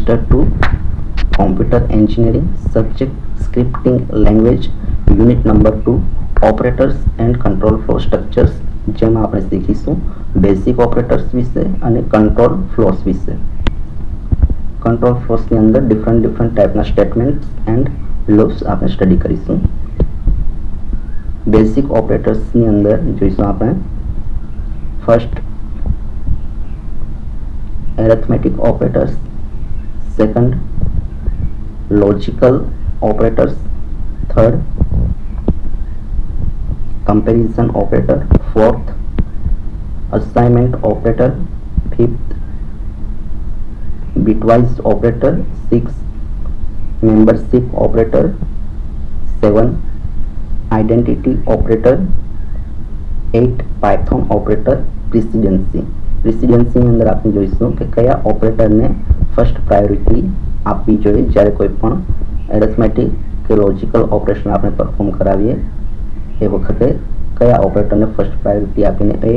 Semester 2 computer engineering subject scripting language unit number 2 operators and control flow structures, જેમાં આપણે શીખીશું basic operators વિશે અને કંટ્રોલ ફ્લોસ વિશે. કંટ્રોલ ફ્લોસની અંદર ડિફરન્ટ ટાઈપના સ્ટેટમેન્ટ્સ એન્ડ લૂપ્સ આપણે સ્ટડી કરીશું. બેઝિક ઓપરેટર્સની અંદર જોઈશું આપણે first arithmetic operators, second logical operators, third comparison operator, fourth assignment operator, fifth bitwise operator, sixth membership operator, seven identity operator, eight Python operator, precedency. પ્રેસિડેન્સીની અંદર આપણે જોઈશું કે કયા ઓપરેટરને ફર્સ્ટ પ્રાયોરિટી આપવી જોઈએ જ્યારે કોઈ પણ એરિથમેટિક કે લોજિકલ ઓપરેશન આપણે પરફોર્મ કરાવીએ એ વખતે કયા ઓપરેટરને ફર્સ્ટ પ્રાયોરિટી આપીને એ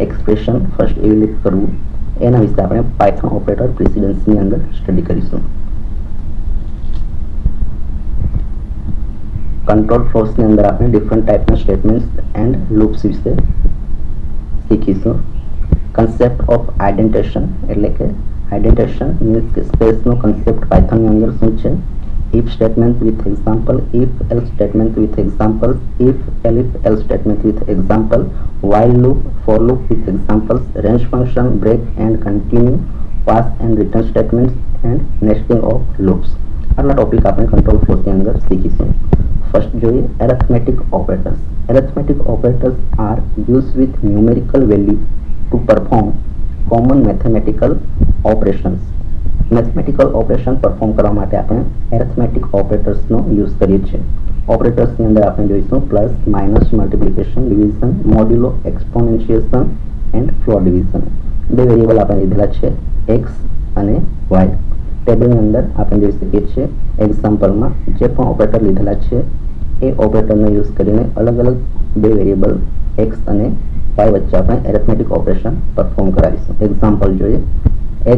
એક્સપ્રેશન ફર્સ્ટ એવેલ્યુએટ કરવું, એના વિશે આપણે પાયથોન ઓપરેટર પ્રેસિડેન્સીની અંદર સ્ટડી કરીશું. કંટ્રોલ ફ્લોસની અંદર આપણે ડિફરન્ટ ટાઈપના સ્ટેટમેન્ટ્સ એન્ડ લૂપ્સ વિશે શીખીશું. કન્સેપ્ટ ઓફ આઇડેન્ટેશન એટલે કે આઇડેન્ટેશન મીન્સ કે સ્પેસનો કન્સેપ્ટ પાયથોનની અંદર શું છે, if statement with example, if else statement with example, if else statement with example, while loop, for loop with examples, range function, break and continue, pass and return statements and nesting of loops. આટલા topic આપણે control ફ્લોસની અંદર શીખીશું. First જોઈએ arithmetic operators. Arithmetic operators are use with numerical value to perform common mathematical operations. Mathematical operation perform કરવા માટે આપણે arithmetic ઓપરેટર્સનો use કરીએ છીએ. ઓપરેટર્સની અંદર આપણે જોઈશું પ્લસ, માઇનસ, મલ્ટિપ્લિકેશન, ડિવિઝન, મોડ્યુલો, એક્સપોનેન્શિએશન એન્ડ ફ્લો ડિવિઝન. બે વેરિયેબલ આપણે લીધેલા છે એક્સ અને વાય. ટેબલની અંદર આપણે જોઈ શકીએ છીએ એક્ઝામ્પલમાં જે પણ ઓપરેટર લીધેલા છે એ ઓપરેટરનો યુઝ કરીને અલગ અલગ બે વેરિયેબલ એક્સ અને y વચ્ચે આપણે એરિથમેટિક ઓપરેશન પરફોર્મ કરાવીશું. એક્ઝામ્પલ જોઈએ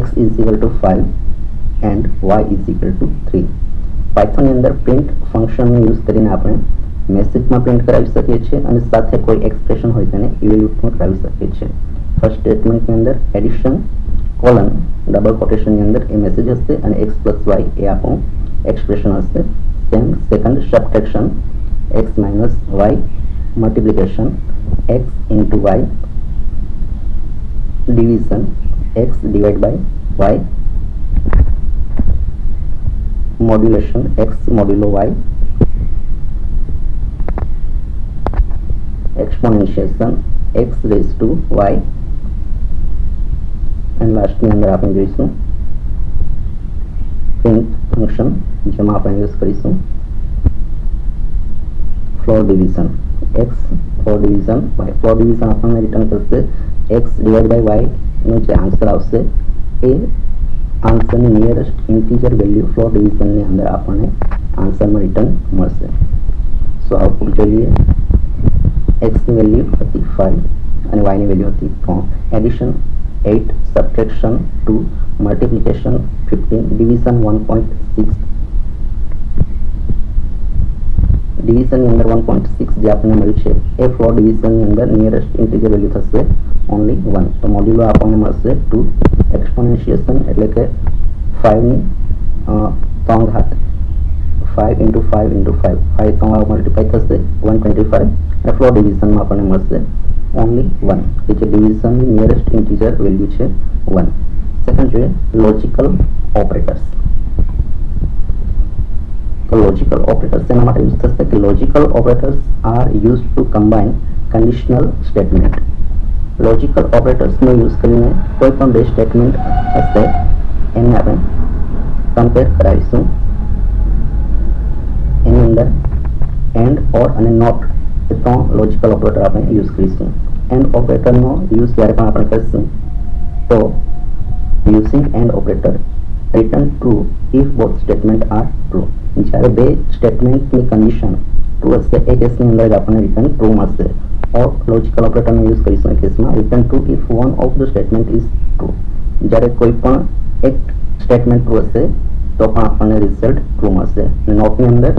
x is equal to 5 and y is equal to 3. પાયથોનની અંદર પ્રિન્ટ ફંક્શનનો યુઝ કરીને આપણે મેસેજમાં પ્રિન્ટ કરાવી શકીએ છીએ અને સાથે કોઈ એક્સપ્રેશન હોય તેને ઇવેલ્યુએટ પણ કરાવી શકીએ છીએ. ફર્સ્ટ સ્ટેટમેન્ટની અંદર એડિશન કોલન ડબલ કોટેશનની અંદર એ મેસેજ હશે અને x પ્લસ y એ આપણું એક્સપ્રેશન હશે. Same second subtraction x minus y, multiplication x into y, division x divided by y, modulation x modulo y, exponentiation x raised to y, and last ની અંદર આપણે જોઈશું print function જેમાં આપણે use કરીશું flow division x flow division y. Flow division આપણને return કરશે x divide by y નો જે આન્સર આવશે એ આન્સરની નિયરેસ્ટ ઇન્ટીજર વેલ્યુ ફ્લો ડિવિઝનની અંદર આપણને આન્સરમાં રિટર્ન મળશે. સો આઉટપુટ જોઈએ x ની વેલ્યુ હતી 5 અને y ની વેલ્યુ હતી 3. Addition 8, subtraction 2, multiplication 15, division 1.6. ડિવિઝનની અંદર 1.6 જે આપણને મળ્યું છે એ ફ્લો ડિવિઝનની અંદર નિયરેસ્ટ ઇન્ટીજર વેલ્યુ થશે ઓનલી 1. તો મોડ્યુલો આપણને મળશે 2. એક્સપોનેન્શિએશન એટલે કે 5 ની 3 ઘાત 5 into 5 into 5 5 3 મલ્ટીપ્લાય થશે 125 અને ફ્લો ડિવિઝનમાં આપણને મળશે ઓનલી 1 કે જે ડિવિઝનની નિયરેસ્ટ ઇન્ટીજર વેલ્યુ છે 1. સેકન્ડ જોઈએ લોજિકલ ઓપરેટર્સ. લોજિકલ ઓપરેટર્સ એના માટે યુઝ થશે કે logical operators are use to combine conditional statement. Logical ઓપરેટર્સનો યુઝ કરીને કોઈ પણ બે સ્ટેટમેન્ટ હશે એને આપણે કમ્પેર કરાવીશું. એની અંદર એન્ડ, ઓર અને નોટ એ ત્રણ લોજિકલ ઓપરેટર આપણે યુઝ કરીશું. એન્ડ ઓપરેટરનો યુઝ જ્યારે પણ આપણે કરીશું તો using and operator return true if both statement are true. જ્યારે બે સ્ટેટમેન્ટની કન્ડિશન ટ્રુ હશે એ કેસની અંદર જ આપણને રિટર્ન ટ્રુ મળશે. ઓર લોજિકલ ઓપરેટરનો યુઝ કરીશું એ કેસમાં return true if one of the statement is true. જ્યારે કોઈ પણ એક સ્ટેટમેન્ટ ટ્રુ હશે તો પણ આપણને રિઝલ્ટ ટ્રુ મળશે. નોટની અંદર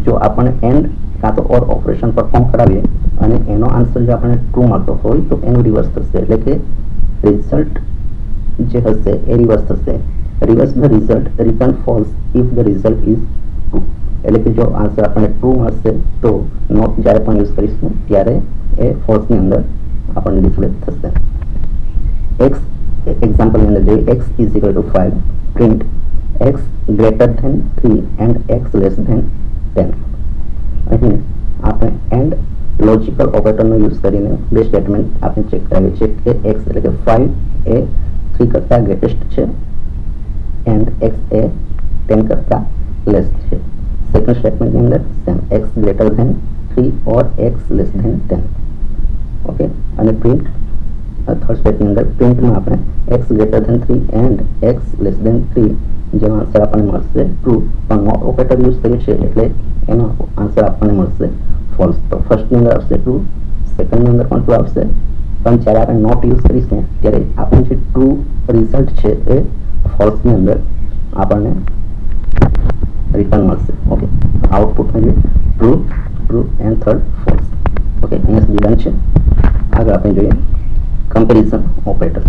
જો આપણે એન્ડ કાં તો ઓર ઓપરેશન પરફોર્મ કરાવીએ અને એનો આન્સર જો આપણને ટ્રુ મળતો હોય તો એનું રિવર્સ થશે, એટલે કે રિઝલ્ટ જે હશે એ રિવર્સ થશે. Reverse the result return false if the result is true, એટલે કે જો આન્સર આપણને ટ્રુ મળશે તો નોટ જ્યારે પણ યુઝ કરીશું ત્યારે એ ફોલ્સની અંદર આપણને ડિસ્પ્લે થશે. એક્સ એક્ઝામ્પલની અંદર જોઈએ, x is equal to 5, print x greater than 3 and x less than 10. અહીં આપણે એન્ડ લોજિકલ ઓપરેટરનો યુઝ કરીને બે સ્ટેટમેન્ટ આપણે ચેક કરાવીએ છીએ કે એક્સ એટલે કે 5 એ 3 કરતાં ગ્રેટેસ્ટ છે એન્ડ એક્સ એ 10 કરતાં લેસ છે. સેકન્ડ સ્ટેટમેન્ટની અંદર same x greater than 3 or x less than 10. Okay, અને પ્રિન્ટ થર્ડ સ્ટેટમેન્ટ અંદર પ્રિન્ટમાં આપણે x greater than 3 and x less than 3 જેનો આન્સર આપણને મળશે ટ્રુ, પણ નોટ ઓપરેટર યુઝ કરીએ છીએ એટલે એનો આન્સર આપણને મળશે ફોલ્સ. તો ફર્સ્ટની અંદર આવશે ટ્રુ, સેકન્ડની અંદર પણ ટ્રુ આવશે, પણ જ્યારે આપણે નોટ યુઝ કરીશું ત્યારે આપણને જે ટ્રુ રિઝલ્ટ છે એ ફોલ્સની અંદર આપણને રિટર્ન મળશે. ઓકે, આઉટપુટમાં જોઈએ true, true and third false. Okay, અહીંયા સુધી ડન છે. આગળ આપણે જોઈએ comparison operator.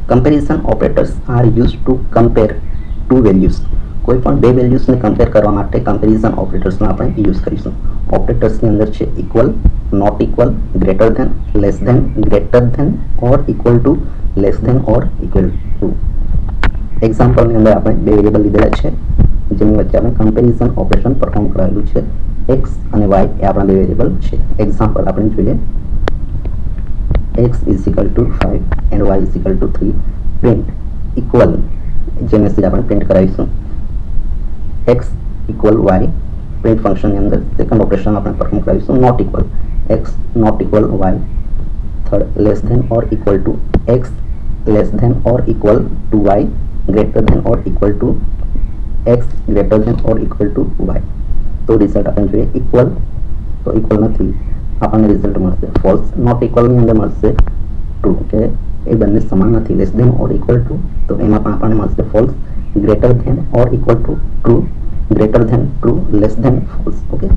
Comparison operators are use to compare to values. કોઈ પણ બે વેલ્યુઝને કમ્પેર કરવા માટે કમ્પેરિઝન ઓપરેટર્સનો આપણે યુઝ કરીશું. ઓપરેટર્સની અંદર છે equal, not equal, greater than, less than, greater than or equal to, less than or equal to. એક્ઝામ્પલની અંદર આપણે બે વેરિયેબલ લીધેલા છે જેની વચ્ચે આપણે કમ્પેરિઝન ઓપરેશન પરફોર્મ કરાવેલું છે. એક્સ અને વાય એ આપણા બે વેરિયેબલ છે. એક્ઝામ્પલ આપણે જોઈએ, x is equal to 5 and y is equal to 3, print equal, જે મેસેજ આપણે પ્રિન્ટ કરાવીશું x equal y, પ્રિન્ટ ફંક્શનની અંદર સેકન્ડ ઓપરેશન આપણે પરફોર્મ કરાવીશું not equal, x not equal y, third less than or equal to x less than or equal to y, greater than or equal to x greater than or equal to y. તો result આપણે જોઈએ equal, તો equal નથી, આપણને result મળશે false. Not ઇક્વલની અંદર મળશે true, કે એ બંને સમાન નથી, less than or equal to, તો એમાં પણ આપણને મળશે false. Greater than or equal to true, greater than true, less than false. Okay,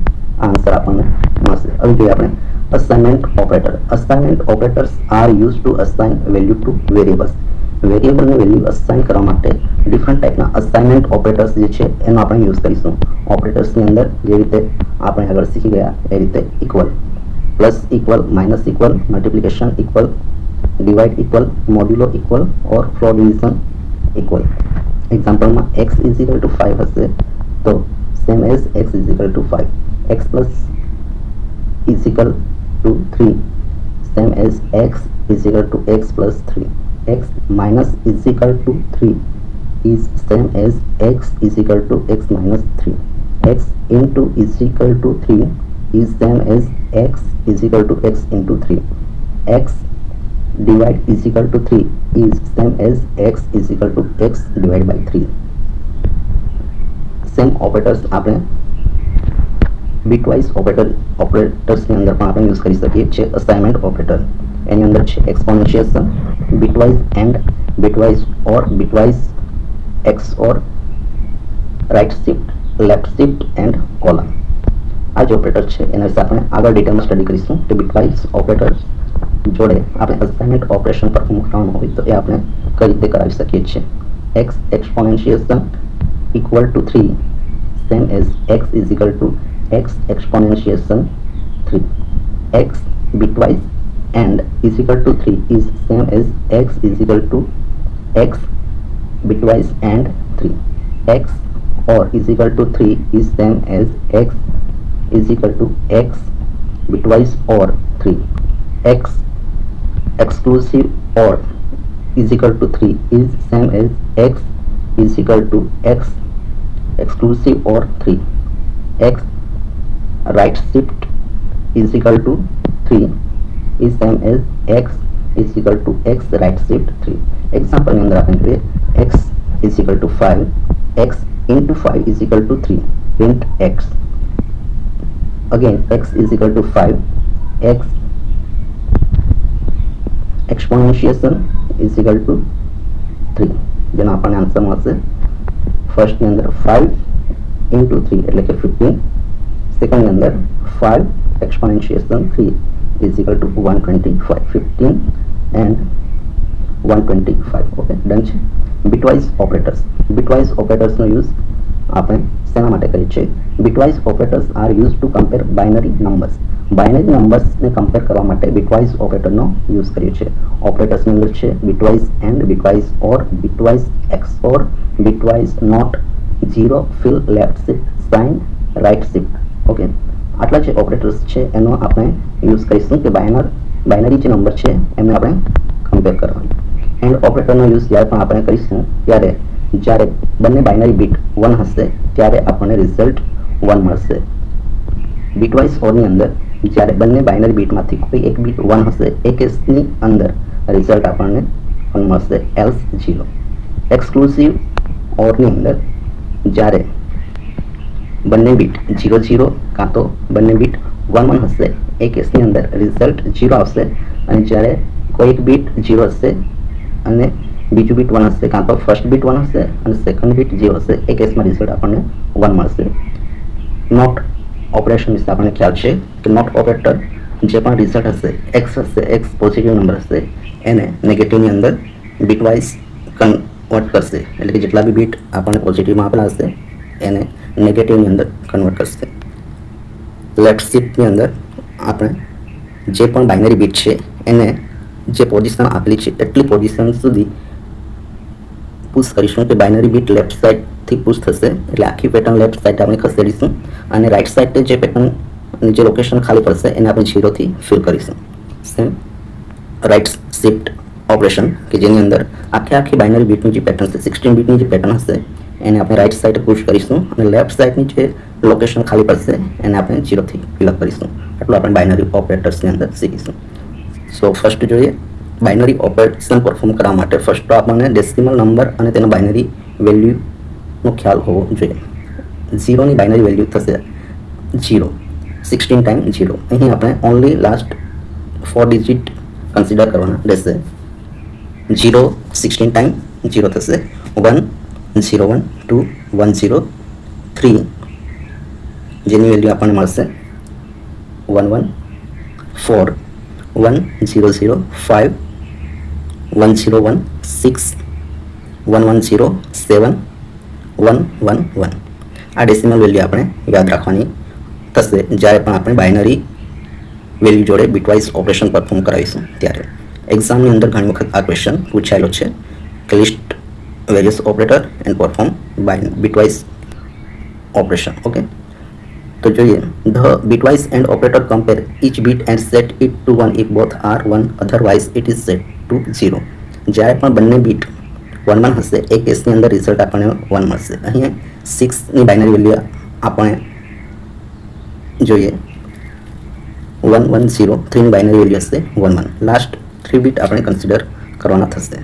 answer આપણને મળશે. હવે જોઈએ આપણે assignment operator. Assignment operators are use to assign value to variables. વેરિયેબલની વેલ્યુ અસાઇન કરવા માટે ડિફરન્ટ ટાઈપના અસાઇનમેન્ટ ઓપરેટર્સ જે છે એનો આપણે યુઝ કરીશું. ઓપરેટર્સની અંદર જે રીતે આપણે આગળ શીખી ગયા એ રીતે equal, plus equal, minus equal, multiplication equal, divide equal, modulo equal or floor division equal. એક્ઝામ્પલમાં x ઇઝ ઇક્વલ ટુ 5 હશે તો same as x is equal to 5, x plus is equal to 3 same as x is equal to x plus 3, x minus is equal to 3 is same as x is equal to x minus 3, x into is equal to 3 is same as x is equal to x into 3, x divide is equal to 3 is same as x is equal to x divided by 3. Same operators આપણે bitwise ઓપરેટર્સની અંદર પણ આપણે use કરી શકીએ છીએ. Assignment operator એની અંદર છે exponential, bitwise and, bitwise or, bitwise x or, right shift, left shift and column. આ જે ઓપરેટર છે એના વિશે આપણે આગળ ડિટેલમાં સ્ટડી કરીશું કે બીટવાઇઝ ઓપરેટર જોડે આપણે અસાઇનમેન્ટ ઓપરેશન પરફોર્મ કરવાનું હોય તો એ આપણે કઈ રીતે કરાવી શકીએ છીએ. X exponential equal to 3 same as x is equal to x exponential 3, x bitwise and is equal to 3 is same as x is equal to x bitwise and 3, x or is equal to 3 is same as x is equal to x bitwise or 3, x exclusive or is equal to 3 is same as x is equal to x exclusive or 3, x right shift is equal to 3 is same as x is equal to x right shift 3. Example ની અંદર આપણે જોઈએ x is equal to 5, x into 5 is equal to 3, print x. Again x is equal to 5, x exponentiation is equal to 3, જેનો આપણને answer મળશે ફર્સ્ટની અંદર 5 into 3 એટલે કે 15, સેકન્ડની અંદર 5 exponentiation 3 is equal to 125, 15 and 125. Okay, done છે. બિટવાઇઝ ઓપરેટર્સનો યુઝ આપણે શેના માટે કરીએ છીએ? Bitwise operators are use to compare binary નંબર્સને કમ્પેર કરવા માટે બિટવાઇઝ ઓપરેટરનો યુઝ કરીએ છીએ. ઓપરેટર્સની અંદર છે bitwise and, bitwise or, bitwise XOR, bitwise not, zero, fill, left shift, sign, right shift. Okay, આટલા જે ઓપરેટર્સ છે એનો આપણે યુઝ કરીશું કે બાઇનરી જે નંબર છે એમને આપણે કમ્પેર કરવા. એન્ડ ઓપરેટરનો યુઝ જ્યારે પણ આપણે કરીશું ત્યારે જ્યારે બંને બાઇનરી બીટ 1 હશે ત્યારે આપણને રિઝલ્ટ 1 મળશે. બિટવાઇઝ ઓરની અંદર જ્યારે બંને બાઇનરી બીટમાંથી કોઈ એક બીટ 1 હશે એ કેસની અંદર રિઝલ્ટ આપણને 1 મળશે, એલ્સ 0. એક્સક્લુસિવ ઓરની અંદર જ્યારે બંને બીટ 0 0 કાં તો બંને બીટ 1 1 હશે એ કેસની અંદર રિઝલ્ટ 0 આવશે. અને જ્યારે કોઈ એક બીટ 0 હશે અને બીજું બીટ 1 હશે, કાં તો ફર્સ્ટ બીટ 1 હશે અને સેકન્ડ બીટ 0 હશે એ કેસમાં રિઝલ્ટ આપણને 1 મળશે. નોટ ઓપરેશન વિશે આપણને ખ્યાલ છે કે નોટ ઓપરેટર જે પણ રિઝલ્ટ હશે એક્સ પોઝિટિવ નંબર હશે એને નેગેટિવની અંદર બીટવાઇઝ કન્વર્ટ કરશે. એટલે કે જેટલા બી બીટ આપણને પોઝિટિવમાં આપેલા હશે એને નેગેટિવની અંદર કન્વર્ટ કરશે. લેફ્ટ શિફ્ટની અંદર આપણે જે પણ બાઇનરી બીટ છે એને જે પોઝિશન આપેલી છે એટલી પોઝિશન સુધી પુશ કરીશું કે બાઇનરી બીટ લેફ્ટ સાઈડથી પુશ થશે. એટલે આખી પેટર્ન લેફ્ટ સાઈડ આપણે ખસેડીશું અને રાઈટ સાઈડ જે પેટર્ન જે લોકેશન ખાલી પડશે એને આપણે 0 થી ફિલ કરીશું. સેમ રાઈટ શિફ્ટ ઓપરેશન કે જેની અંદર આખી બાઇનરી બીટની જે પેટર્ન છે 16 બીટની જે પેટર્ન હશે એને આપણે રાઈટ સાઈડ પુશ કરીશું અને લેફ્ટ સાઈડની જે લોકેશન ખાલી પડશે એને આપણે 0 થી ફિલઅપ કરીશું. આટલું આપણે બાઇનરી ઓપરેટર્સની અંદર શીખીશું. સો ફર્સ્ટ જોઈએ બાઇનરી ઓપરેશન પરફોર્મ કરવા માટે ફર્સ્ટ તો આપણને ડેસિમલ નંબર અને તેના બાઇનરી વેલ્યુનો ખ્યાલ હોવો જોઈએ. 0ની બાઇનરી વેલ્યુ થશે 0, 16 ટાઈમ 0. અહીં આપણે ઓનલી લાસ્ટ 4 ડિજિટ કન્સિડર કરવાના રહેશે. 0 16 ટાઈમ 0 થશે 1 0 1 2 1 0 3, જેની વેલ્યુ આપણને મળશે 1 1 4 1 0 0 5 1 0 1 6 1 1 0 7 1 1 1. આ ડેસિમલ વેલ્યુ આપણે યાદ રાખવાની થશે જ્યારે પણ આપણે બાઇનરી વેલ્યુ જોડે બિટવાઇઝ ઓપરેશન પરફોર્મ કરાવીશું ત્યારે. એક્ઝામની અંદર ઘણી વખત આ ક્વેશ્ચન પૂછાયેલો છે કે list various operator and perform bitwise operation. Okay, તો જોઈએ the bitwise and operator compare each bit and set it to 1 if both are 1, otherwise it is set to 0. જ્યારે પણ બંને બીટ 1 1 હશે એ કેસની અંદર રિઝલ્ટ આપણને 1 મળશે. અહીંયા 6ની બાઇનરી વેલ્યુ આપણે જોઈએ 1 1 0, 3ની બાઇનરી વેલ્યુ હશે 1 1. લાસ્ટ 3 બીટ આપણે કન્સિડર કરવાના થશે.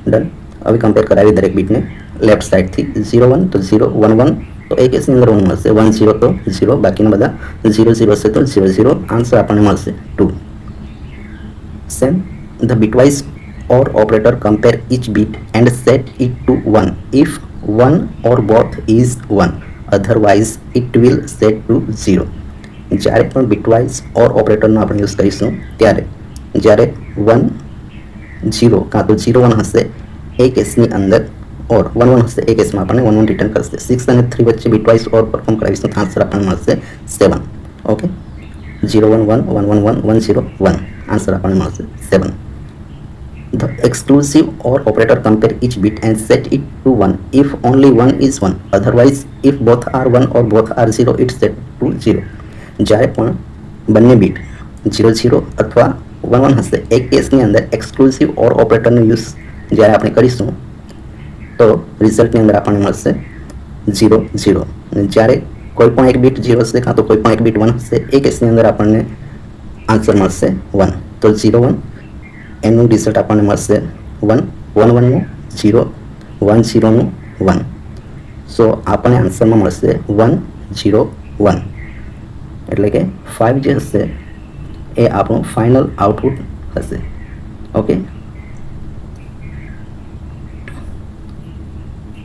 ડન. હવે કમ્પેર કરાવી દરેક બીટને લેફ્ટ સાઈડથી 0 1 તો 0 1 1 તો એ કેસની અંદર 1 મળશે, 1 0 તો 0, બાકીના બધા 0 0 હશે તો 0 0. આન્સર આપણને મળશે 2. Same the bitwise or operator compare each bit and set it to 1 if one or both is 1, otherwise it will set to 0. જ્યારે પણ bitwise or operatorનો આપણે યુઝ કરીશું ત્યારે જ્યારે 1 0 કાં તો 0 1 હશે એ કેસની અંદર ઓર 1 1 હશે એ કેસમાં આપણને 1 1 રિટર્ન કરશે. 6 અને 3 વચ્ચે બિટવાઇઝ ઓર પરફોર્મ કરાવીશું તો આન્સર આપણને મળશે 7. ઓકે, 0 1 1 1 1 1 1 0 1 આન્સર આપણને મળશે 7. The exclusive OR operator compare each bit and set it to 1 if only one is 1, otherwise if both are 1 or both are 0 it's set to 0. જ્યારે પણ બંને બીટ 0 0 અથવા 1 1 હશે એ કેસની અંદર એક્સક્લુસિવ OR ઓપરેટરનો યુઝ જ્યારે આપણે કરીશું તો રિઝલ્ટની અંદર આપણને મળશે 0 0. જ્યારે કોઈ પણ એક બીટ 0 હશે કાં તો કોઈ પણ એક બીટ 1 હશે એ કેસની અંદર આપણને આન્સર મળશે 1. તો 0 1 એનું રિઝલ્ટ આપણને મળશે 1 1 1 નું 0 1 0 નું 1. સો આપણને આન્સરમાં મળશે 1 0 1. એટલે કે 5 જે હશે એ આપણું ફાઇનલ આઉટપુટ હશે. ઓકે,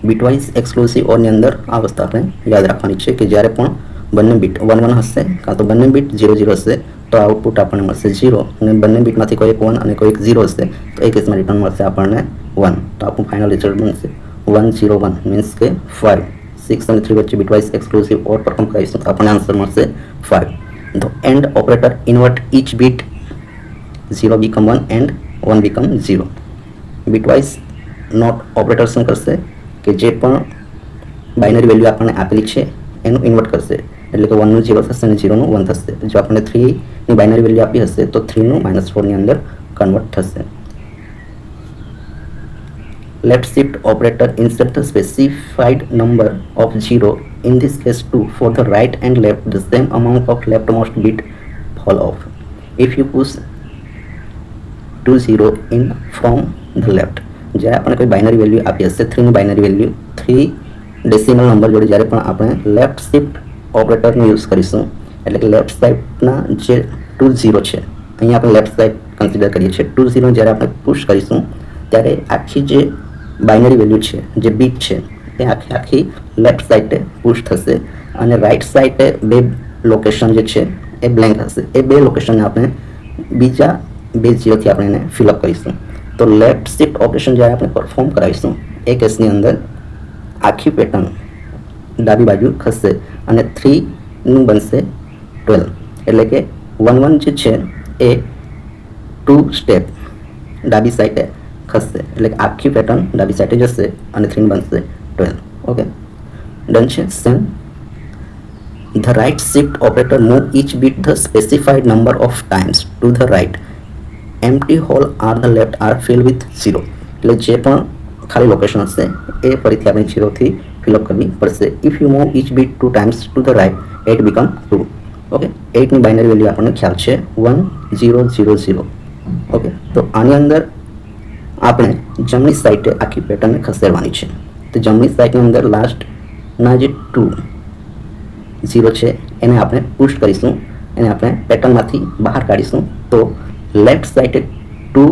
બીટવાઇઝ એક્સક્લુસિવ ઓરની અંદર આ વસ્તુ આપણે યાદ રાખવાની છે કે જ્યારે પણ બંને બીટ 1 1 હશે કાં તો બંને બીટ 0 0 હશે તો આઉટપુટ આપણને મળશે 0 અને બંને બીટમાંથી કોઈ એક 1 અને કોઈ એક 0 હશે તો એ કેસમાં રિટર્ન મળશે આપણને 1. તો આપણું ફાઇનલ રિઝલ્ટ બનશે 1 0 1 મીન્સ કે 5 6 અને 3 વચ્ચે બીટવાઇઝ એક્સક્લુસિવ ઓર પરફોર્મ કરીશું તો આપણને આન્સર મળશે 5. The AND operator invert each bit 0 become 1 and 1 become 0. Bitwise not operator શું કરશે કે જે પણ બાઇનરી વેલ્યુ આપણને આપેલી છે એનું ઇન્વર્ટ કરશે એટલે કે 1 નું 0 થશે અને 0 નું 1 થશે. જો આપણને 3 ની બાઇનરી વેલ્યુ આપી હશે તો 3 નું -4 ની અંદર કન્વર્ટ થશે. Left shift operator insert the specified number of 0, in this case 2, for the right and left, the same amount of leftmost bit fall off. If you push 2 0 in from the left, જ્યારે આપણે કોઈ binary value આપી હશે 3 ની binary value 3 decimal number જોડે જ્યારે પણ આપણે લેફ્ટ શિફ્ટ ઓપરેટરનો યુઝ કરીશું એટલે કે લેફ્ટ સાઈડના જે 2 0 છે અહીંયા આપણે લેફ્ટ સાઈડ કન્સિડર કરીએ છીએ 2 0 જ્યારે આપણે પુશ કરીશું ત્યારે આખી જે બાઇનરી વેલ્યુ છે જે બીટ છે એ આખી લેફ્ટ સાઈડે પુશ થશે અને રાઈટ સાઈડે બે લોકેશન જે છે એ બ્લેન્ક હશે. એ બે લોકેશનને આપણે બીજા બે ઝીરોથી આપણે એને ફિલઅપ કરીશું. તો લેફ્ટ શિફ્ટ ઓપરેશન જ્યારે આપણે પરફોર્મ કરાવીશું એ કેસની અંદર આખી પેટર્ન ડાબી બાજુ ખસશે અને 3નું બનશે 12 એટલે કે 1 1 જે છે એ 2 સ્ટેપ ડાબી સાઈડે ખસશે એટલે કે આખી પેટર્ન ડાબી સાઈડે જશે અને 3 બનશે 12. ઓકે ડન છે. Same the right shift operator move each bit the specified number of times to the right. Empty hole are the left are filled with 0 એટલે જે પણ ખાલી લોકેશન હશે એ ફરીથી આપણે 0 થી ફિલઅપ કરવી પડશે. If you move each bit 2 times to the right 8 become 2. Okay 8 ની બાઇનરી વેલ્યુ આપણને ખ્યાલ છે 1 0 0 0. ઓકે તો આની અંદર આપણે જમણી સાઈડે આખી પેટર્નને ખસેડવાની છે. તો જમણી સાઈડની અંદર લાસ્ટના જે 2 0 છે એને આપણે પુશ કરીશું એને આપણે પેટર્નમાંથી બહાર કાઢીશું તો લેફ્ટ સાઈડે 2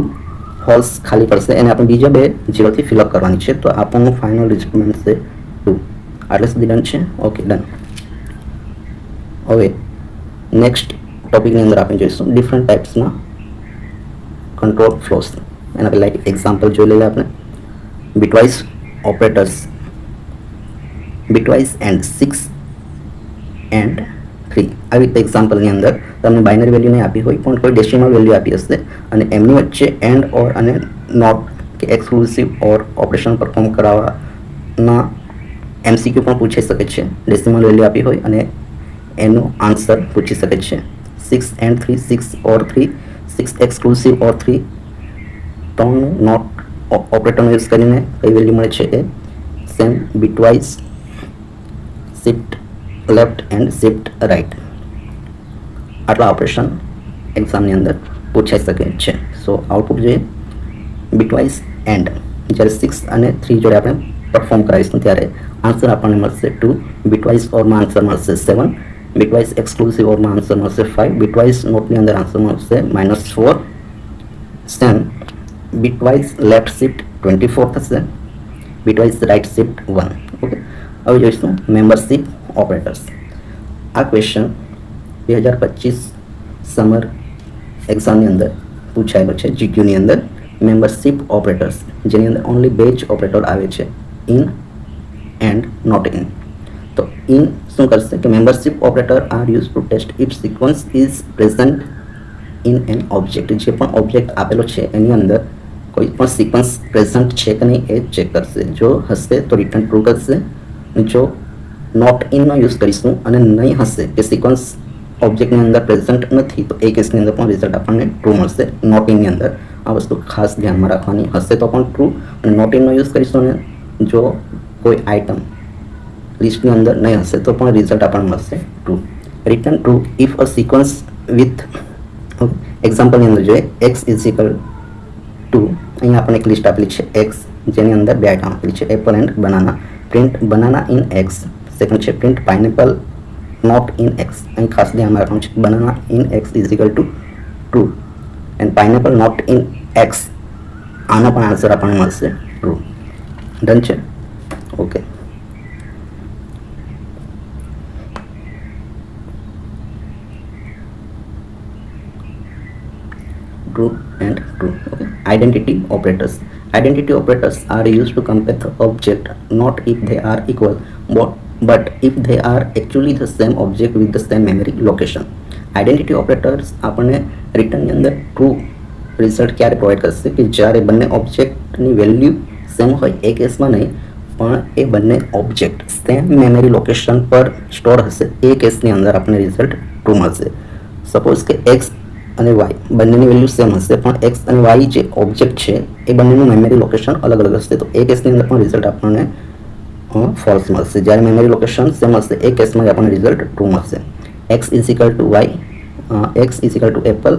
હોલ્સ ખાલી પડશે એને આપણે બીજા બે 0 થી ફિલઅપ કરવાની છે. તો આપણનું ફાઇનલ રિઝલ્ટ બનશે 2. આટલે સુધી ડન છે. Okay done. હવે નેક્સ્ટ ટોપિકની અંદર આપણે જોઈશું ડિફરન્ટ ટાઈપ્સના કંટ્રોલ ફ્લોસ. એના પહેલાં એક એક્ઝામ્પલ જોઈ લઈએ આપણે. Bitwise operators bitwise and 6 and 3 આવી રીતે એક્ઝામ્પલની અંદર તમને બાઇનરી વેલ્યુ નહીં આપી હોય પણ કોઈ ડેસિમલ વેલ્યુ આપી હશે અને એમની વચ્ચે એન્ડ ઓર અને નોટ કે એક્સક્લુસિવ ઓર ઓપરેશન પરફોર્મ કરાવવાના MCQ પણ પૂછી શકે છે. ડેસિમલ વેલ્યુ આપી હોય અને એનો આન્સર પૂછી શકે છે. 6 એન્ડ 3 6 ઓર 3 6 એક્સક્લુસિવ ઓર 3 ત્રણનું નોટ ઓપરેટરનો યુઝ કરીને કઈ વેલ્યુ મળે છે એ same bitwise shift left and shift right આટલા ઓપરેશન એક્ઝામની અંદર પૂછાઈ શકે છે. સો આઉટપુટ જોઈએ બીટવાઇઝ એન્ડ જ્યારે 6 અને 3 જોડે આપણે પરફોર્મ કરાવીશું ત્યારે આન્સર આપણને મળશે 2. બીટવાઇઝ ઓરમાં આન્સર મળશે 7. બીટવાઇઝ એક્સક્લુસિવ ઓરમાં આન્સર મળશે 5. બીટવાઇઝ નોટની અંદર આન્સર મળશે -4. સેમ બીટવાઇઝ લેફ્ટ શિફ્ટ 24 થશે. Bitwise right shift 1. ઓકે હવે જોઈશું મેમ્બરશિપ ઓપરેટર્સ. આ ક્વેશ્ચન 2025 સમર એક્ઝામની અંદર પૂછાયેલો છે GQની અંદર. મેમ્બરશિપ ઓપરેટર્સ જેની અંદર ઓનલી બે જ ઓપરેટર આવે છે ઇન એન્ડ નોટ ઇન. તો ઇન શું કરશે કે membership operator are use to test if sequence is present in an object. જે પણ ઓબ્જેક્ટ આપેલો છે એની અંદર કોઈ પણ સિક્વન્સ પ્રેઝન્ટ છે કે નહીં એ ચેક કરશે. જો હશે તો રિટર્ન ટ્રુ કરશે. જો નોટ ઇનનો યુઝ કરીશું અને નહીં હશે કે સિક્વન્સ ઓબ્જેક્ટની અંદર પ્રેઝન્ટ નથી તો એ કેસની અંદર પણ રિઝલ્ટ આપણને ટ્રુ મળશે. નોટ ઇનની અંદર આ વસ્તુ ખાસ ધ્યાનમાં રાખવાની. હશે તો પણ ટ્રુ અને નોટ ઇનનો યુઝ કરીશું અને જો કોઈ આઇટમ લિસ્ટની અંદર નહીં હશે તો પણ રિઝલ્ટ આપણને મળશે true. Return true if a sequence with એક્ઝામ્પલની અંદર જોઈએ x = 2. અહીંયા આપણે એક લિસ્ટ આપેલી છે x જેની અંદર બે આઇટમ આપેલી છે apple and banana. Print banana in x. Second છે print pineapple not in x. અહીં ખાસ ધ્યાનમાં રાખવાનું છે banana in x = 2 and pineapple not in x. આનો પણ આન્સર આપણને મળશે ટ્રુ. ડન છે. Okay. True and true. Okay. Identity operators. Identity operators are used to compare the object not if they are equal, but if they are actually the same object with the same memory location. Identity operators આપણને રિટર્નની અંદર true result ક્યારે provide કરશે કે જ્યારે બંને ઓબ્જેક્ટની value same હોય, એ કેસમાં નહીં પણ એ બંને ઓબ્જેક્ટ સેમ મેમરી લોકેશન પર સ્ટોર હશે, એ કેસની અંદર આપણને રિઝલ્ટ ટ્રુ મળશે. સપોઝ કે એક્સ અને વાય બંનેની વેલ્યુ સેમ હશે પણ એક્સ અને વાય જે ઓબ્જેક્ટ છે એ બંનેનું મેમરી લોકેશન અલગ અલગ હશે, તો એ કેસની અંદર પણ રિઝલ્ટ આપણને ફોલ્સ મળશે. જ્યારે મેમરી લોકેશન સેમ હશે એ કેસમાં આપણને રિઝલ્ટ ટ્રુ મળશે. X is equal to y, x is equal to apple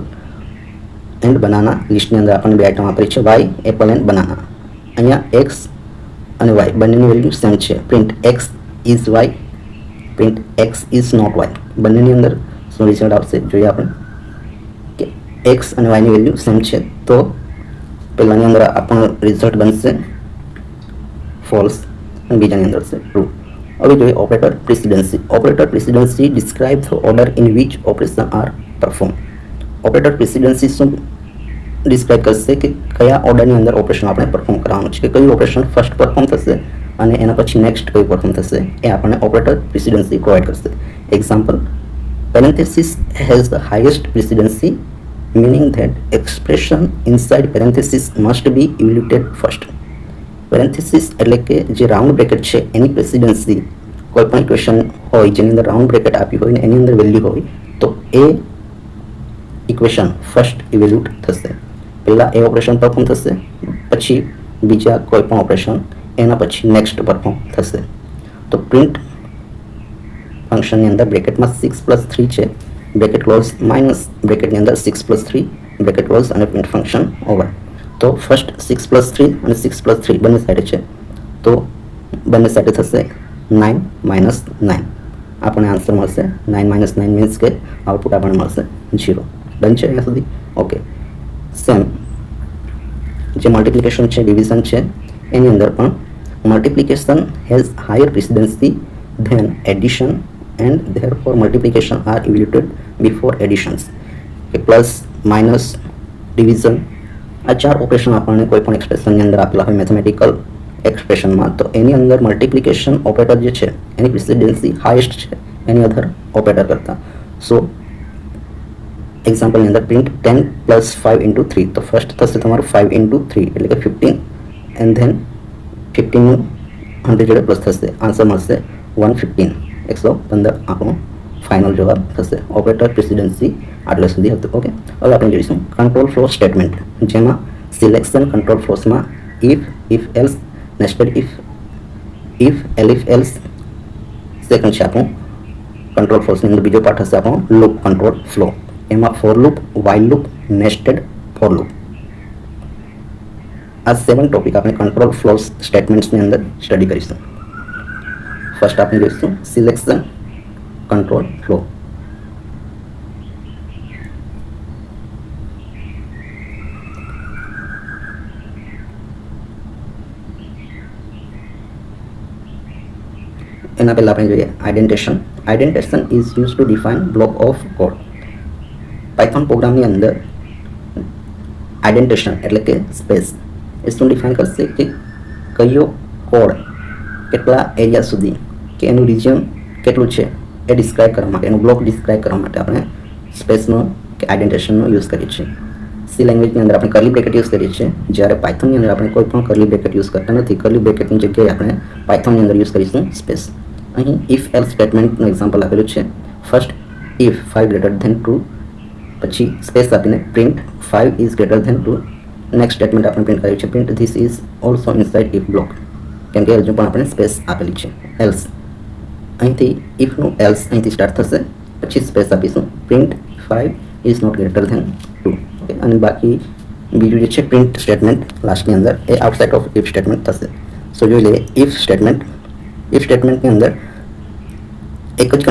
and banana લિસ્ટની અંદર આપણને બે આઇટમ આપેલી છે, વાય, એપલ એન્ડ બનાના. અહીંયા એક્સ અને વાય બંનેની વેલ્યુ સેમ છે. Print x is y, print x is not y. બંનેની અંદર શું રિઝલ્ટ આવશે જોઈએ આપણે કે એક્સ અને વાયની વેલ્યુ સેમ છે, તો પહેલાંની અંદર આપણો રિઝલ્ટ બનશે ફોલ્સ અને બીજાની અંદર છે ટ્રુ. હવે જોઈએ operator precedence. Operator precedence describe the order in which operation are perform. Operator precedence શું ડિસ્ક્રાઇબ કરશે કે કયા ઓર્ડરની અંદર ઓપરેશન આપણે પરફોર્મ કરવાનું છે, કે કયું ઓપરેશન ફર્સ્ટ પરફોર્મ થશે અને એના પછી નેક્સ્ટ કયું પરફોર્મ થશે, એ આપણને ઓપરેટર પ્રિસિડન્સી પ્રોવાઈડ કરશે. Example, parenthesis has the highest precedency, meaning that expression inside parenthesis must be evaluated first. પેરેન્થેસિસ એટલે કે જે રાઉન્ડ બ્રેકેટ છે એની પ્રેસિડન્સી કોઈ પણ ઇક્વેશન હોય જેની અંદર રાઉન્ડ બ્રેકેટ આપ્યું હોય ને એની અંદર વેલ્યુ હોય તો એ ઇક્વેશન ફર્સ્ટ ઇવેલ્યુટ થશે. પહેલાં એ ઓપરેશન પરફોર્મ થશે, પછી બીજા કોઈ પણ ઓપરેશન, એના પછી નેક્સ્ટ પરફોર્મ થશે. તો પ્રિન્ટ ફંક્શનની અંદર બ્રેકેટમાં 6+3 છે, બ્રેકેટ ક્લોઝ માઇનસ બ્રેકેટની અંદર 6+3 બ્રેકેટ ક્લોઝ અને પ્રિન્ટ ફંક્શન ઓવર. તો ફર્સ્ટ 6+3 અને 6+3 બંને સાઈડે છે, તો બંને સાઈડે થશે 9 - 9. આપણને આન્સર મળશે 9 - 9 મીન્સ કે આઉટપુટ આપણને મળશે 0. ડન છે અહીંયા સુધી? ઓકે. સેમ જે મલ્ટિપ્લિકેશન છે, ડિવિઝન છે, એની અંદર પણ multiplication has higher precedence than addition and therefore multiplication are evaluated before additions. કે પ્લસ, માઇનસ, ડિવિઝન, આ ચાર ઓપરેશન આપણને કોઈ પણ એક્સપ્રેશનની અંદર આપેલા હોય મેથેમેટિકલ એક્સપ્રેશનમાં, તો એની અંદર મલ્ટિપ્લિકેશન ઓપરેટર જે છે એની પ્રિસિડન્સી હાઈએસ્ટ છે એની અધર ઓપરેટર કરતાં. સો એક્ઝામ્પલની અંદર પ્રિન્ટ 10 + 5 × 3, તો ફર્સ્ટ થશે તમારું 5 × 3 એટલે કે 15 એન્ડ ધેન 15 100 જોડે પ્લસ થશે, આન્સર મળશે 115. 115 આપણો ફાઇનલ જવાબ થશે. ઓપરેટર પ્રિસિડન્સી આટલે સુધી હતું. ઓકે. હવે આપણે જોઈશું કંટ્રોલ ફ્લો સ્ટેટમેન્ટ, જેમાં સિલેક્શન કંટ્રોલ ફ્લોસમાં if else, nested if elif else. Second છે આપણું કંટ્રોલ ફ્લોસની અંદર બીજો પાર્ટ હશે આપણો લૂપ કંટ્રોલ ફ્લો, એમાં for loop, while loop, nested for loop. આ 7 ટોપિક આપણે કંટ્રોલ ફ્લોસ સ્ટેટમેન્ટ્સની અંદર સ્ટડી કરીશું. ફર્સ્ટ આપણે જોઈશું સિલેક્શન કંટ્રોલ ફ્લો. એના પહેલાં આપણે જોઈએ indentation. Indentation is use to define block of code. Python પ્રોગ્રામની અંદર આઇડેન્ટેશન એટલે કે સ્પેસ એ શું ડિફાઇન કરશે કે કયો કોડ કેટલા એરિયા સુધી કે એનું રિજિયન કેટલું છે એ ડિસ્ક્રાઇબ કરવા માટે, એનું બ્લોક ડિસ્ક્રાઇબ કરવા માટે આપણે સ્પેસનો કે આઇડેન્ટેશનનો યુઝ કરીએ છીએ. સી લેંગ્વેજની અંદર આપણે કર્લી બ્રેકેટ યુઝ કરીએ છીએ, જ્યારે પાયથોનની અંદર આપણે કોઈ પણ કર્લી બ્રેકેટ યુઝ કરતા નથી. કર્લી બ્રેકેટની જગ્યાએ આપણે પાયથોનની અંદર યુઝ કરીશું સ્પેસ. અહીં ઇફ એલ્સ સ્ટેટમેન્ટનું એક્ઝામ્પલ આપેલું છે. ફર્સ્ટ ઇફ 5 > 2, પછી સ્પેસ આપીને પ્રિન્ટ 5 = 2. નેક્સ્ટ સ્ટેટમેન્ટ આપણે પ્રિન્ટ કર્યું છે print this is also inside if block, કેમ કે હજુ પણ આપણે સ્પેસ આપેલી છે. એલ્સ અહીંથી ઇફનું એલ્સ અહીંથી સ્ટાર્ટ થશે, પછી સ્પેસ આપીશું પ્રિન્ટ 5 = 2. ઓકે. અને બાકી બીજું જે છે પ્રિન્ટ સ્ટેટમેન્ટ લાસ્ટની અંદર એ આઉટસાઇડ ઓફ ઇફ સ્ટેટમેન્ટ થશે. સો જોઈ લઈએ ઇફ સ્ટેટમેન્ટ. ઇફ સ્ટેટમેન્ટની અંદર એક જ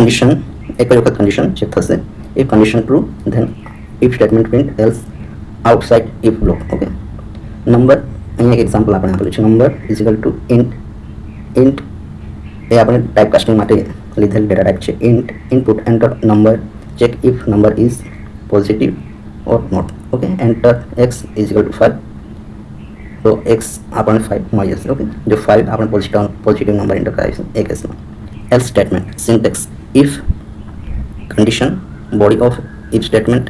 વખત કન્ડિશન ચેક થશે. If condition true then if statement print else outside if block. Okay. Number, અહીંયા એક એક્ઝામ્પલ આપણે આપેલું છે. નંબર = ઇન્ટ એ આપણે ટાઈપ કાસ્ટિંગ માટે લીધેલ ડેટા ટાઈપ છે. Int input enter number check if number is positive or not. Okay, enter x is equal to 5, તો x આપણને 5 મળી જશે. ઓકે, જો 5 આપણે પોઝિટિવ નંબર એન્ટર કરાવીશું એ કેસમાં. Else statement syntax if condition body of if statement,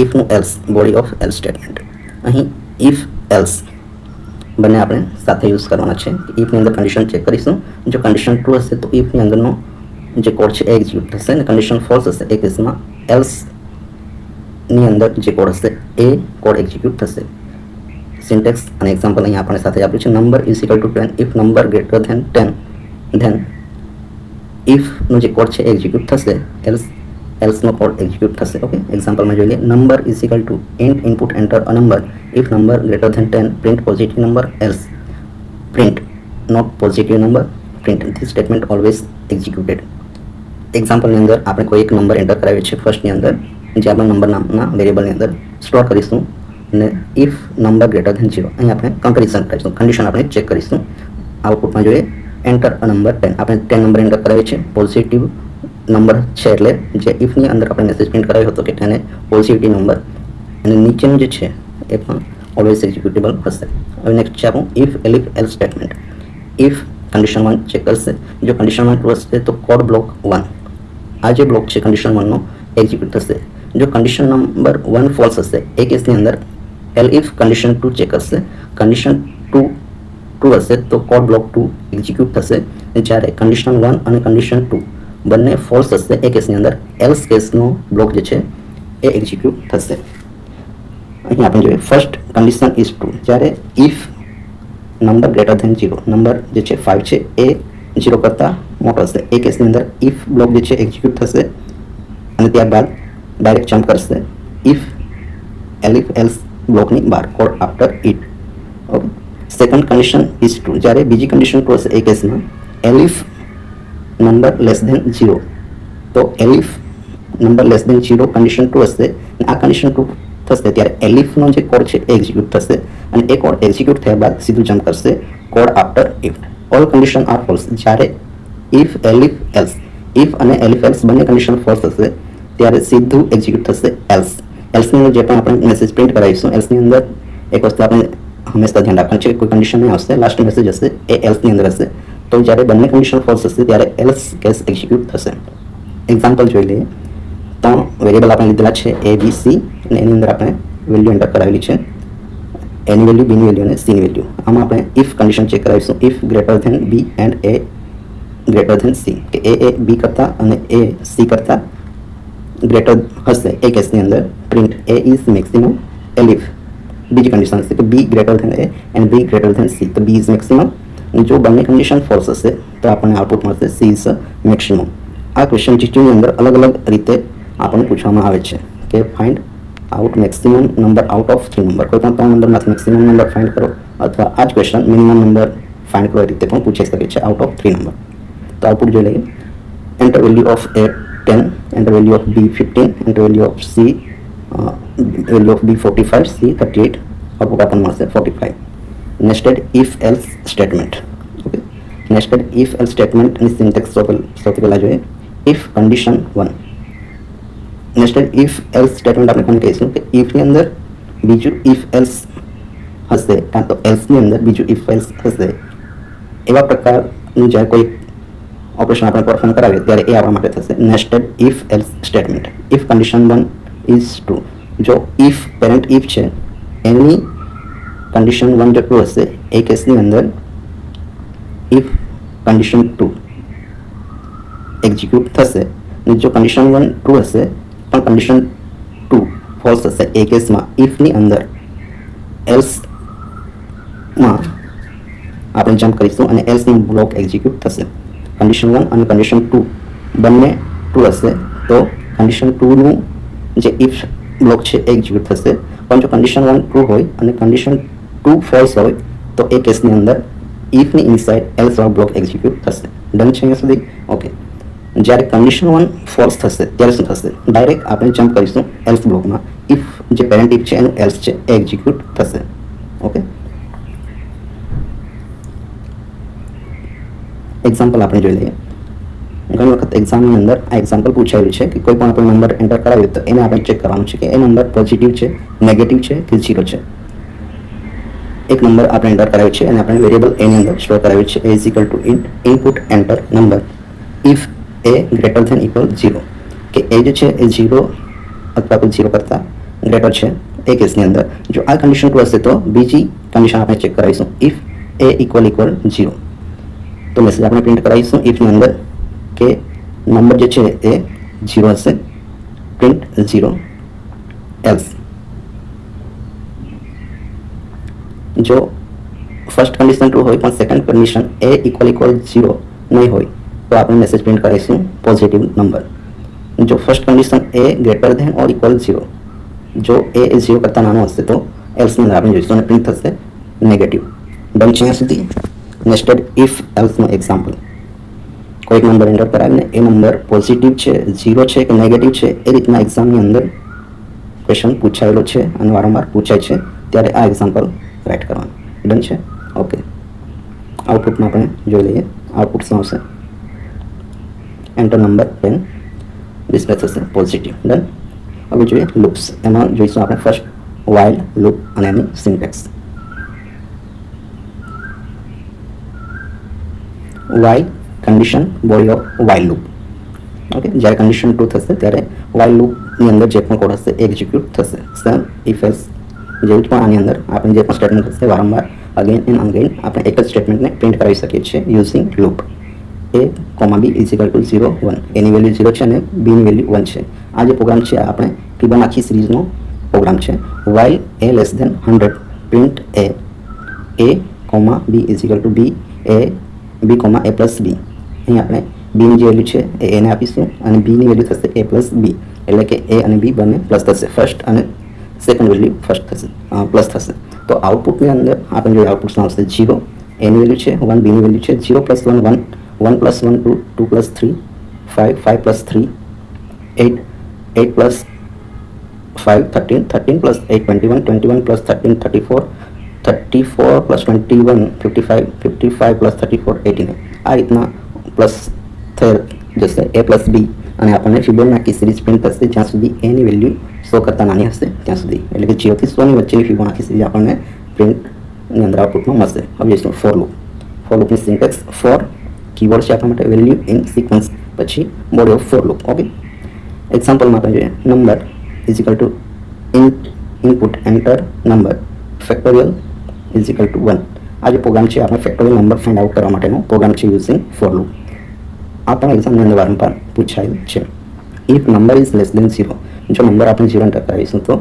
ઇફનું else body of else statement. અહીં ઇફ એલ્સ બંને આપણે સાથે યુઝ કરવાના છે. ઇફની અંદર કન્ડિશન ચેક કરીશું, જો કન્ડિશન ટ્રુ હશે તો ઇફની અંદરનો જે કોડ છે એ એક્ઝિક્યુટ થશે, અને કન્ડિશન ફોલ્સ હશે એ કેસમાં એલ્સની અંદર જે કોડ હશે એ કોડ એક્ઝિક્યુટ થશે. સિન્ટેક્સ અને એક્ઝામ્પલ અહીં આપણે સાથે આપ્યું છે. Number is equal to 10 if number greater than 10, then ઇફનો જે કોડ છે એ એક્ઝિક્યુટ થશે, એલ્સનો કોડ એક્ઝિક્યુટ થશે. ઓકે, એક્ઝામ્પલમાં જોઈ લઈએ. Number is equal to int input enter a number if number greater than 10 print positive number else print not positive number print this statement always executed. એક્ઝામ્પલની અંદર આપણે કોઈ એક નંબર એન્ટર કરાવીએ છીએ ફર્સ્ટની અંદર, જે આપણે નંબર નામના વેરિયેબલની અંદર સ્ટોર કરીશું, અને ઇફ નંબર ગ્રેટર ધેન 0 અહીં આપણે કમ્પેરિઝન કરીશું, કન્ડિશન આપણે ચેક કરીશું. આઉટપુટમાં જોઈએ એન્ટર અ નંબર 10, આપણે 10 નંબર એન્ટર કરાવીએ છીએ, પોઝિટિવ નંબર છે એટલે જે ઇફની અંદર આપણે મેસેજ પ્રિન્ટ કરાવ્યો હતો કે 10 એ પોઝિટિવ નંબર, અને નીચેનું જે છે એ પણ ઓલવેઝ એક્ઝિક્યુટેબલ હશે. હવે નેક્સ્ટ છે આપણું if elif else statement. If condition 1 check કરશે, જો કન્ડિશન 1 ટ્રુ હશે તો કોડ બ્લોક 1, આ જે બ્લોક છે કન્ડિશન 1 નો એક્ઝિક્યુટ થશે. જો કન્ડિશન નંબર 1 ફોલ્સ હશે એ કેસની અંદર એલિફ કન્ડિશન 2 ચેક કરશે, કન્ડિશન 2 ટ્રુ હશે તો કોડ બ્લોક 2 એક્ઝિક્યુટ થશે. જ્યારે કન્ડિશન 1 અને કન્ડિશન 2 બંને ફોલ્સ હશે એ કેસની અંદર એલ્સ કેસનો બ્લોક જે છે એ એક્ઝિક્યુટ થશે. અહીં આપણે જોઈએ ફર્સ્ટ કન્ડિશન ઇઝ ટ્રુ, જ્યારે if number greater than 0, number જે છે 5 છે એ 0 કરતાં મોટો હશે એ કેસની અંદર ઇફ બ્લોક જે છે એક્ઝિક્યુટ થશે, અને ત્યારબાદ ડાયરેક્ટ જમ્પ કરશે ઇફ એલિફ એલ્સ બ્લોકની બહાર code after it. Okay, second condition is true, જ્યારે બીજી કન્ડિશન ટ્રુ હશે એ કેસમાં એલિફ નંબર લેસ ધેન 0, તો elif number less than 0 condition true હશે, આ કન્ડિશન ટ્રુ થશે ત્યારે એલિફનો જે કોડ છે એ એક્ઝિક્યુટ થશે, અને એ કોડ એક્ઝિક્યુટ થયા બાદ સીધું જમ્પ કરશે code after if. All condition R false, જ્યારે ઇફ એલિફ એલ્સ, ઇફ અને એલિફ એલ્સ બંને કન્ડિશન ફોલ્સ હશે ત્યારે સીધું એક્ઝિક્યુટ થશે એલ્સ. એલ્સની અંદર જે પણ આપણે મેસેજ પ્રિન્ટ કરાવીશું, એલ્સની અંદર એક વસ્તુ આપણે હંમેશા ધ્યાન રાખવાનું છે કે કોઈ કન્ડિશન નહીં આવશે, લાસ્ટ મેસેજ હશે એ એલ્સની અંદર હશે, તો જ્યારે બંને કન્ડિશન ફોલ્સ હશે ત્યારે એલ્સ કેસ એક્ઝિક્યુટ થશે. એક્ઝામ્પલ જોઈ લઈએ. 3 વેરિયેબલ આપણે લીધેલા છે A, B, C, અને એની અંદર આપણે વેલ્યુ એન્ટર કરાવેલી છે, એની વેલ્યુ, બીની વેલ્યુ અને સીની વેલ્યુ. આમાં આપણે ઇફ કન્ડિશન ચેક કરાવીશું, if greater than B and A greater than C, કે A એ B કરતાં અને A C કરતાં ગ્રેટર હશે એ કેસની અંદર print A is maximum elif. બીજી કન્ડિશન હશે કે B greater than A and B greater than C, તો B ઇઝ મેક્સિમમ. જો બંને કન્ડિશન ફોલ્સ હશે તો આપણને આઉટપુટ મળશે C ઇઝ મેક્સિમમ. આ ક્વેશ્ચન જીટીયુની અંદર અલગ અલગ રીતે આપણને પૂછવામાં આવે છે કે find out maximum number out of 3 number, કોઈ પણ 3 નંબરમાંથી મેક્સિમમ નંબર ફાઇન્ડ કરો, અથવા આ જ ક્વેશ્ચન મિનિમમ નંબર ફાઇન્ડ કરો એ રીતે પણ પૂછી શકે છે આઉટ ઓફ 3 નંબર. તો આઉટપુટ જોઈ લઈએ. Enter value of A 10, enter value of B 15, enter value of C value of B 45, C 38, output આપણને મળશે 45. nested if else statement. Okay, nested if else statement ની સિન્ટેક્સ સૌથી પહેલા જોઈએ. if condition 1, nested if else statement આપણે કોને કહીશું કે if ની અંદર બીજું if else હશે, કાં તો else ની અંદર બીજું if else હશે, એવા પ્રકારનું જ્યારે કોઈ ઓપરેશન આપણે પરફોર્મ કરાવીએ ત્યારે એ આપણા માટે થશે nested if else statement. If condition 1 is true, જો ઇફ પેરેન્ટ ઇફ છે એની કન્ડિશન 1 જો ટ્રુ હશે એ કેસની અંદર ઇફ કન્ડિશન 2 એક્ઝિક્યુટ થશે, અને જો કન્ડિશન 1 ટ્રુ હશે પણ કન્ડિશન 2 ફોલ્સ હશે એ કેસમાં ઇફની અંદર એલ્સમાં આપણે જમ્પ કરીશું અને એલ્સનું બ્લોક એક્ઝિક્યુટ થશે. કન્ડિશન 1 અને કન્ડિશન 2 બંને ટ્રુ હશે તો કન્ડિશન 2 નું જે ઇફ બ્લોક છે એ એક્ઝિક્યુટ થશે, પણ જો કન્ડિશન 1 ટ્રુ હોય અને કન્ડિશન 2 ફોલ્સ હોય તો એ કેસની અંદર ઇફની ઇનસાઇડ એલ્સ વાળો બ્લોક એક્ઝિક્યુટ થશે. ડન છે અહીંયા સુધી? ઓકે, જ્યારે કન્ડિશન 1 ફોલ્સ થશે ત્યારે શું થશે? ડાયરેક્ટ આપણે જમ્પ કરીશું એલ્સ બ્લોકમાં, ઇફ જે પેરેન્ટ ઇફ છે એનું એલ્સ છે એ એક્ઝિક્યુટ થશે. ઓકે, એક્ઝામ્પલ આપણે જોઈ લઈએ. ઘણી વખત એક્ઝામની અંદર આ એક્ઝામ્પલ પૂછાયેલું છે કે કોઈ પણ આપણે નંબર એન્ટર કરાવીએ તો એને આપણે ચેક કરવાનું છે કે એ નંબર પોઝિટિવ છે, નેગેટિવ છે કે ઝીરો છે. એક નંબર આપણે એન્ટર કરાવ્યો છે અને આપણે વેરિયેબલ એની અંદર સ્ટોર કરાવ્યું છે a is equal to input enter number if a greater than equal zero, કે એ જે છે એ ઝીરો અથવા તો ઝીરો કરતાં ગ્રેટર છે. એ કેસની અંદર જો આ કન્ડિશન ટ્રુ હશે તો બીજી કન્ડિશન આપણે ચેક કરાવીશું ઇફ એ ઇક્વલ ઝીરો. તો મેસેજ આપણે પ્રિન્ટ કરાવીશું ઇફની અંદર કે નંબર જે છે એ ઝીરો હશે, પ્રિન્ટ ઝીરો. એલ્સ જો ફર્સ્ટ કન્ડિશન ટ્રુ હોય પણ second condition a equal zero નહીં હોય તો આપણે મેસેજ પ્રિન્ટ કરીશું પોઝિટિવ નંબર. જો first condition a greater than or equal zero, જો એ ઝીરો કરતાં નાનો હશે તો એલ્સની અંદર આપણે જોઈશું અને પ્રિન્ટ થશે નેગેટિવ. ડન છે અહીંયા સુધી. નેસ્ટેડ ઇફ એલ્સનો એક્ઝામ્પલ. કોઈક નંબર એન્ટર કરાવીને એ નંબર પોઝિટિવ છે, ઝીરો છે કે નેગેટિવ છે એ રીતના એક્ઝામની અંદર ક્વેશ્ચન પૂછાયેલો છે અને વારંવાર પૂછાય છે ત્યારે આ એક્ઝામ્પલ રાઇટ કરવાનું. ડન છે. ઓકે, આઉટપુટમાં આપણે જોઈ લઈએ. આઉટપુટ શું આવશે? એન્ટર નંબર 10 ડિસ્પ્લે થશે પોઝિટિવ. ડન. હવે જોઈએ લૂપ્સ. એમાં જોઈશું આપણે ફર્સ્ટ વાઇલ લૂપ અને એની syntax. While condition body of while loop. Okay, જ્યારે કન્ડિશન ટ્રુ થશે ત્યારે વાઇલ લૂપની અંદર જે પણ કોડ હશે એક્ઝિક્યુટ થશે. સેમ ઇફ એલ્સ જેવું જ પણ આની અંદર આપણે જે પણ સ્ટેટમેન્ટ હશે વારંવાર અગેન એન્ડ અગેન આપણે એક જ સ્ટેટમેન્ટને પ્રિન્ટ કરાવી શકીએ છીએ using loop. A comma B is equal to 0 1, એની વેલ્યુ 0 છે અને બીની વેલ્યુ 1 છે. આ જે પ્રોગ્રામ છે આપણે ફિબોનાચી સિરીઝનો પ્રોગ્રામ છે. While a less than 100 print a comma B is equal to b a b comma a plus b. અહીં આપણે બીની જે વેલ્યુ છે એ એને આપીશું અને બીની વેલ્યુ થશે એ પ્લસ બી, એટલે કે એ અને બી બંને પ્લસ થશે. ફર્સ્ટ અને સેકન્ડ વેલ્યુ ફર્સ્ટ થશે, પ્લસ થશે. તો આઉટપુટની અંદર આપણે જોઈએ આઉટપુટ શું આવશે? 0, એની વેલ્યુ છે 1, બીની વેલ્યુ છે 0 plus 1 1, 1 plus 1 2, 2 plus 3 5, 5 plus 3 8, 8 plus 5 13, 13 plus 8 21, 21 plus 13 34, 34 plus 21 55, 55 plus 34 89. આ રીતના પ્લસ થઈ જશે એ પ્લસ બી અને આપણને ફિબોનાચી સિરીઝ પ્રિન્ટ થશે જ્યાં સુધી એની વેલ્યુ 100 કરતાં નાની હશે ત્યાં સુધી, એટલે કે 0 થી 100 ની વચ્ચેની ફિબોનાચી સિરીઝ આપણને પ્રિન્ટની અંદર આઉટપુટમાં મળશે. હવે જોઈશું ફોર લૂપ. ફોર લૂપની સિન્ટેક્સ ફોર કીવર્ડ છે આપણા માટે વેલ્યુ ઇન સિક્વન્સ, પછી body of for loop. Okay, એક્ઝામ્પલમાં આપણે જોઈએ number is equal to input enter number factorial is equal to 1. આ જે પ્રોગ્રામ છે આપણે ફેક્ટોરિયલ નંબર ફાઇન્ડ આઉટ કરવા માટેનો પ્રોગ્રામ છે યુઝિંગ ફોર લૂપ. આ પણ એક્ઝામની અંદર વારંવાર પૂછાયેલ છે. If number is less than 0, જો નંબર આપણે 0 એન્ટર કરાવીશું તો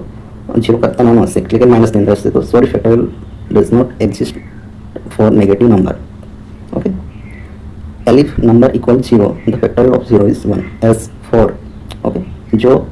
0 કરતાં નાનો હશે એટલે કે માઇનસની અંદર હશે તો sorry factorial does not exist for negative number. Okay, if number equals 0, the factorial of 0 is 1, as 4. Okay, જો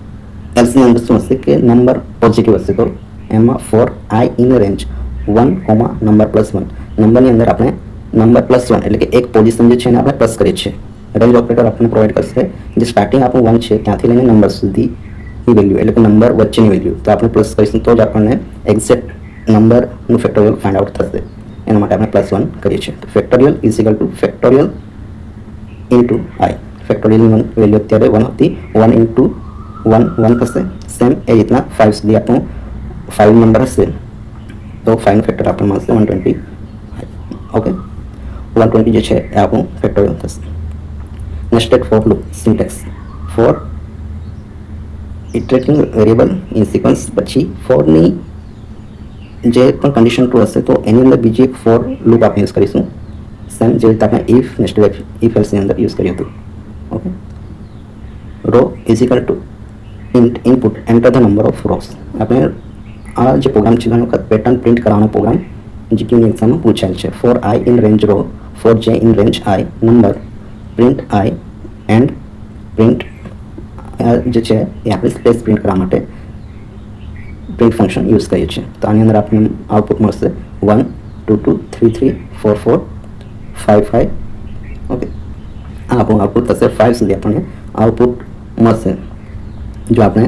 else ની અંદર શું હશે કે નંબર પોઝિટિવ હશે તો એમાં 4 i in range 1, number plus 1. નંબરની અંદર આપણે નંબર પ્લસ 1 એટલે કે એક પોઝિશન જે છે એને આપણે પ્લસ કરીએ છીએ. રેન્જ ઓપરેટર આપણને પ્રોવાઈડ કરશે જે સ્ટાર્ટિંગ આપણું 1 છે ત્યાંથી લઈને નંબર સુધીની વેલ્યુ એટલે કે નંબર વચ્ચેની વેલ્યુ તો આપણે પ્લસ કરીશું તો જ આપણને એક્ઝેક્ટ નંબરનું ફેક્ટોરિયલ ફાઇન્ડ આઉટ થશે. એના માટે આપણે પ્લસ 1 કરીએ છીએ. Factorial is equal to factorial into i. ફેક્ટોરિયલની વેલ્યુ અત્યારે 1 હતી, 1 ઇન્ટુ 1 1 થશે. સેમ એ રીતના 5 સુધી આપણું 5 નંબર હશે તો 5નું ફેક્ટર આપણને મળશે 120. ઓકે, 120 જે છે એ આપણું ફેક્ટોરિયલ થશે. Nested for loop syntax for iterating variable in sequence, પછી ફોરની જે પણ કન્ડિશન ટ્રુ હશે તો એની અંદર બીજી એક ફોર લૂપ આપણે યુઝ કરીશું સેમ જે રીતે આપણે ઇફ નેસ્ટેડ ઇફ એલ્સની અંદર યુઝ કર્યું હતું. Okay, row is equal to input enter the number of rows. આપણે આ જે પ્રોગ્રામ છે ઘણી વખત પેટર્ન પ્રિન્ટ કરવાનો પ્રોગ્રામ જીટીયુની એક્ઝામમાં પૂછાયેલ છે. For i in range row, for j in range i number print i and print j છે એ આપણે સ્પેસ પ્રિન્ટ કરવા માટે પ્રિન્ટ ફંક્શન યુઝ કરીએ છીએ. તો આની અંદર આપણને આઉટપુટ મળશે 1 2 2 3 3 4 4 5 5. ઓકે, આ આપણું આઉટપુટ થશે 5 સુધી આપણને આઉટપુટ મળશે જો આપણે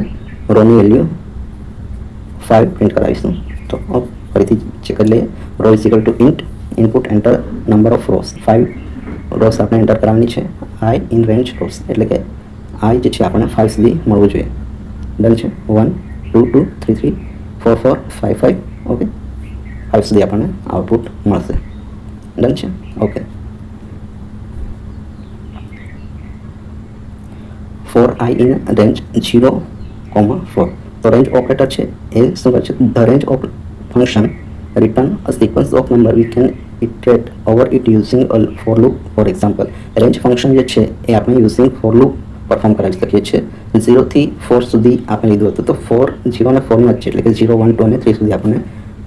રોની વેલ્યુ 5 પ્રિન્ટ કરાવીશું. તો ફરીથી ચેક કરી લઈએ. Row is equal to int input enter number of rows 5 rows આપણે એન્ટર કરવાની છે આઈ ઇન રેન્જ રોસ, એટલે કે આઈ જે છે આપણને 5 સુધી મળવું જોઈએ. ડન છે. 1 2 2 3 3 4 4 5 5 ઓકે 5 સુધી આપણને આઉટપુટ મળશે. ડન છે. Okay 4i in range 0, 4. તો રેન્જ ઓપરેટર છે એ શું કરે છે? The range of function return a sequence of number we can iterate over it using a for loop. For example, range function જે છે એ આપણે using for loop પરફોર્મ કરાવી શકીએ છીએ. 0 થી 4 સુધી આપણે લીધું હતું, તો 4 0 અને 4 ની વચ્ચે એટલે કે 0 1 2 અને 3 સુધી આપણને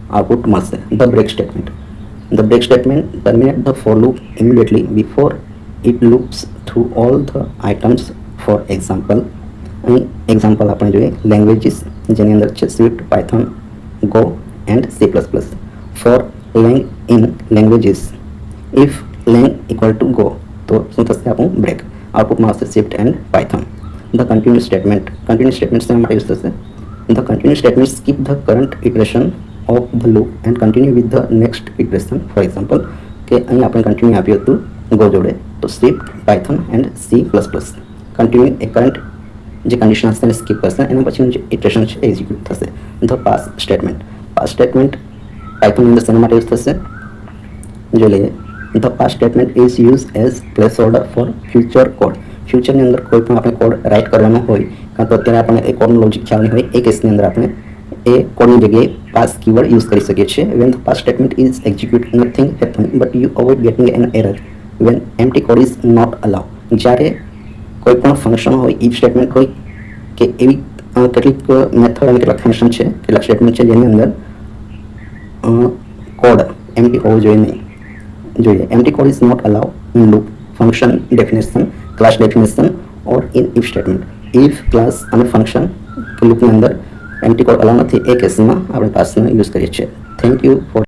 આઉટપુટ મળશે. The break statement. The break statement terminates the for loop immediately before it loops through all the items. For example, અહીં એક્ઝામ્પલ આપણે જોઈએ લેંગ્વેજીસ, જેની અંદર છે Swift, Python, go and C++. For lang in languages, if lang equal to go, તો શું થશે? આપણું બ્રેક આઉટપુટમાં આવશે Swift and Python. The continuous statement. Continuous statement શેના માટે યુઝ થશે? The continuous statement skip the current iteration of the loop and continue with the next iteration. For example, કે અહીં આપણે કન્ટિન્યુ આપ્યું હતું ગો જોડે, તો Swift, Python and C++. Continue A current જે કન્ડિશન હશે એને સ્કીપ કરશે, એના પછીનું જે ઇટરેશન છે એક્ઝિક્યુટ થશે. The pass statement. Pass statement Python અંદર શેના માટે યુઝ થશે? જોઈ લઈએ. The pass statement is use as placeholder for future code. ફ્યુચરની અંદર કોઈ પણ આપણે કોડ રાઇટ કરવાનો હોય, કાં તો અત્યારે આપણે એ કોડનું લોજિક ખ્યાલ નહીં હોય, એ કેસની અંદર આપણે એ કોડની જગ્યાએ પાસ કીવર્ડ યુઝ કરી શકીએ છીએ. When the pass statement is execute nothing happen but you avoid getting an error when empty code is not allow. જ્યારે કોઈ પણ ફંક્શન હોય, ઇફ સ્ટેટમેન્ટ હોય કે એવી કેટલીક મેથડ અને કેટલાક ફંક્શન છે, કેટલાક સ્ટેટમેન્ટ છે જેની અંદર કોડ એમ્પ્ટી હોવો જોઈએ નહીં. જોઈએ empty code is not allow in loop, function definition, class definition or in if statement. If, class અને ફંક્શન કે લૂપની અંદર એમ્પ્ટી કોડ અલાઉ નથી, એ કેસમાં આપણે પાસનો યુઝ કરીએ છીએ. Thank you for